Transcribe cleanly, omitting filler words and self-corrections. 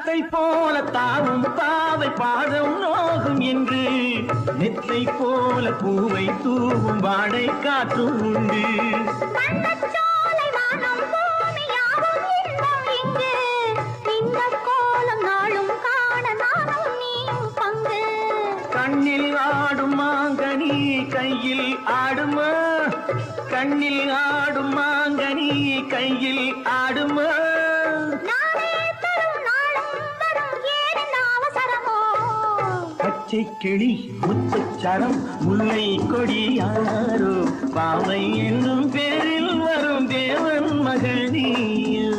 தத்தை போல தாவும் பாவை பாதம் நோகும் என்று நெத்தை போல பூவை தூவும் வாடை காற்றும் உண்டு. வண்ணச்சோலை வானம் பூமி யாவும் இன்பம் இங்கு. இந்த கோலம் நாளும் காண நானும் நீயும் பங்கு. கண்ணில் ஆடும் மாங்கனி கையில் ஆடுமா, கண்ணில் ஆடும் மாங்கனி கையில் ஆடுமா. பச்சை கிளி முத்துச்சரம் முல்லை கொடி யாரோ பாவை என்னும் பேரில் வரும் தேவன் மகள் நீயோ.